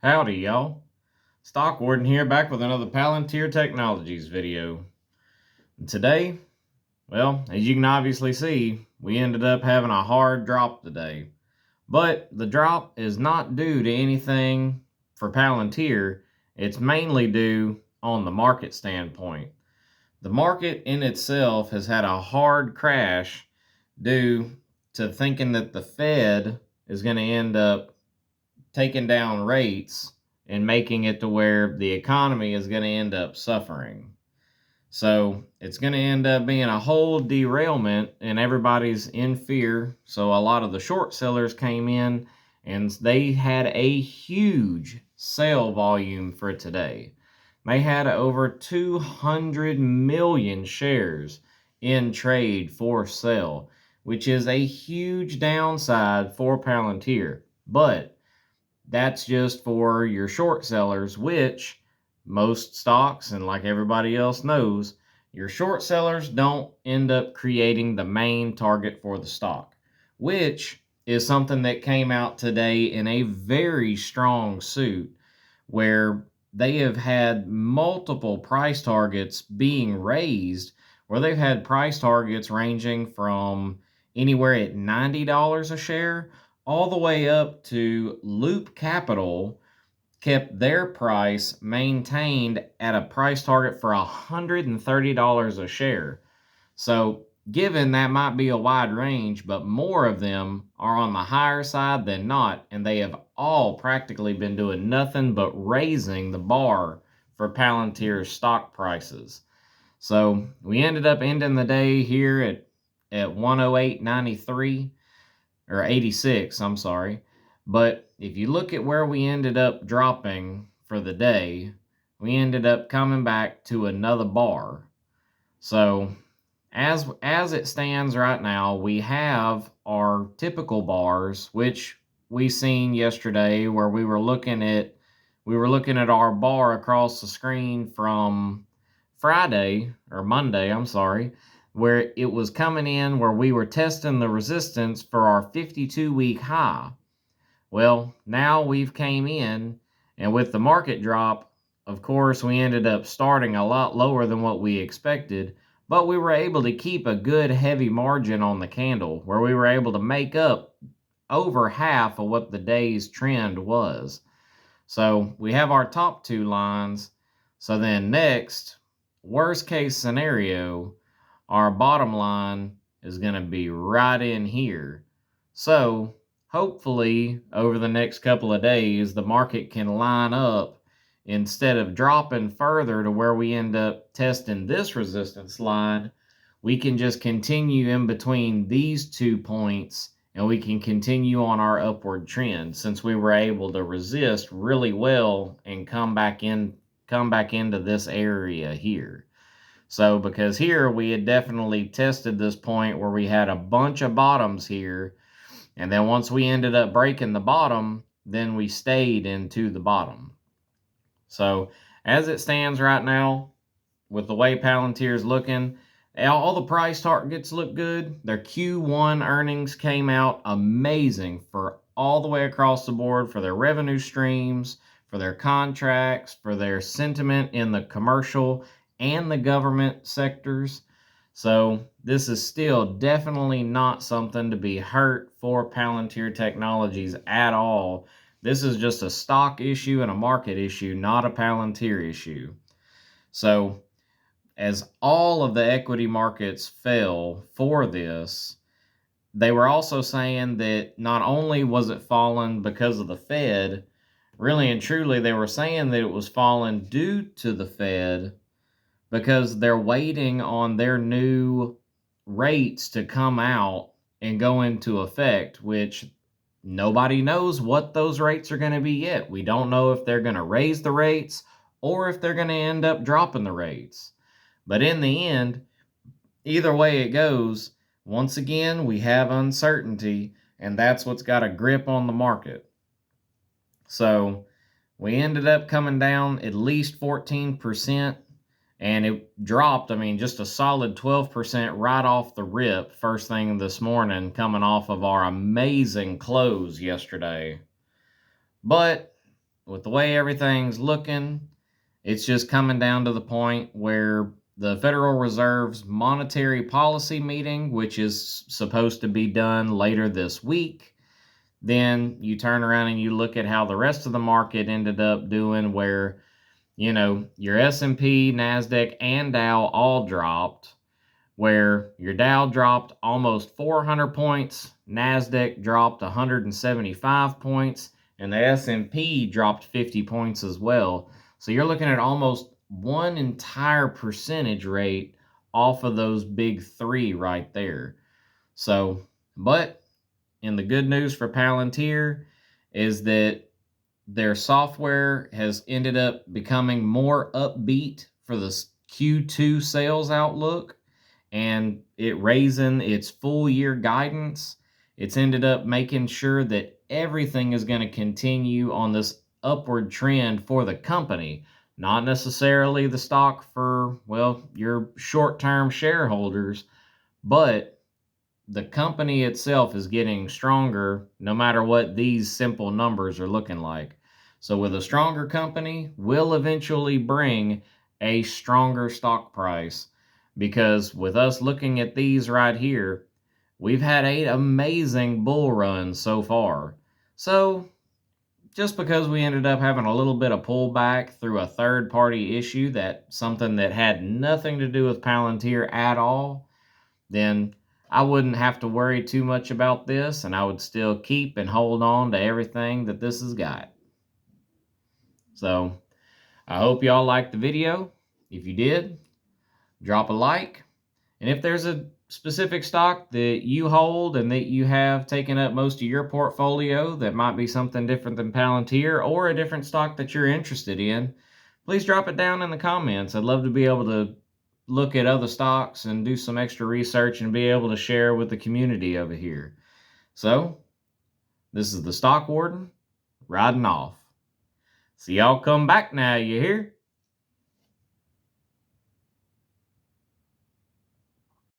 Howdy, y'all. Stock Warden here, back with another Palantir Technologies video. And today, well, as you can obviously see, we ended up having a hard drop today. But the drop is not due to anything for Palantir. It's mainly due on the market standpoint. The market in itself has had a hard crash due to thinking that the Fed is going to end up taking down rates and making it to where the economy is going to end up suffering. So it's going to end up being a whole derailment, and everybody's in fear. So a lot of the short sellers came in and they had a huge sale volume for today. They had over 200 million shares in trade for sale, which is a huge downside for Palantir. But that's just for your short sellers, which most stocks, and like everybody else knows, your short sellers don't end up creating the main target for the stock, which is something that came out today in a very strong suit where they have had multiple price targets being raised, where they've had price targets ranging from anywhere at $90 a share all the way up to Loop Capital kept their price maintained at a price target for $130 a share. So, given that might be a wide range, but more of them are on the higher side than not, and they have all practically been doing nothing but raising the bar for Palantir's stock prices. So, we ended up ending the day here at 108.93 or 86, I'm sorry. But if you look at where we ended up dropping for the day, we ended up coming back to another bar. So as it stands right now, we have our typical bars, which we seen yesterday where we were looking at our bar across the screen from Friday or Monday, I'm sorry, where it was coming in where we were testing the resistance for our 52-week high. Well, now we've came in, and with the market drop, of course, we ended up starting a lot lower than what we expected, but we were able to keep a good heavy margin on the candle where we were able to make up over half of what the day's trend was. So we have our top two lines. So then next, worst case scenario, our bottom line is going to be right in here. So hopefully over the next couple of days, the market can line up instead of dropping further to where we end up testing this resistance line. We can just continue in between these 2 points and we can continue on our upward trend since we were able to resist really well and come back into this area here. So because here we had definitely tested this point where we had a bunch of bottoms here, and then once we ended up breaking the bottom, then we stayed into the bottom. So as it stands right now, with the way Palantir's looking, all the price targets look good. Their Q1 earnings came out amazing for all the way across the board for their revenue streams, for their contracts, for their sentiment in the commercial and the government sectors. So this is still definitely not something to be hurt for Palantir Technologies at all. This is just a stock issue and a market issue, not a Palantir issue. So as all of the equity markets fell for this, they were also saying that not only was it falling because of the Fed, really and truly, they were saying that it was falling due to the Fed because they're waiting on their new rates to come out and go into effect, which nobody knows what those rates are going to be yet. We don't know if they're going to raise the rates or if they're going to end up dropping the rates. But in the end, either way it goes, once again, we have uncertainty, and that's what's got a grip on the market. So we ended up coming down at least 14%, and it dropped, just a solid 12% right off the rip first thing this morning, coming off of our amazing close yesterday. But with the way everything's looking, it's just coming down to the point where the Federal Reserve's monetary policy meeting, which is supposed to be done later this week, then you turn around and you look at how the rest of the market ended up doing, where, your S&P, NASDAQ, and Dow all dropped, where your Dow dropped almost 400 points, NASDAQ dropped 175 points, and the S&P dropped 50 points as well. So you're looking at almost one entire percentage rate off of those big three right there. So, but in the good news for Palantir is that their software has ended up becoming more upbeat for the Q2 sales outlook, and it raising its full year guidance. It's ended up making sure that everything is going to continue on this upward trend for the company, not necessarily the stock for, well, your short-term shareholders, but the company itself is getting stronger no matter what these simple numbers are looking like. So with a stronger company will eventually bring a stronger stock price, because with us looking at these right here, we've had 8 amazing bull runs so far. So just because we ended up having a little bit of pullback through a third party issue, that something that had nothing to do with Palantir at all, then I wouldn't have to worry too much about this, and I would still keep and hold on to everything that this has got. So I hope y'all liked the video. If you did, drop a like. And if there's a specific stock that you hold and that you have taken up most of your portfolio that might be something different than Palantir, or a different stock that you're interested in, please drop it down in the comments. I'd love to be able to look at other stocks and do some extra research and be able to share with the community over here. So, this is the Stock Warden riding off. So y'all come back now, you hear?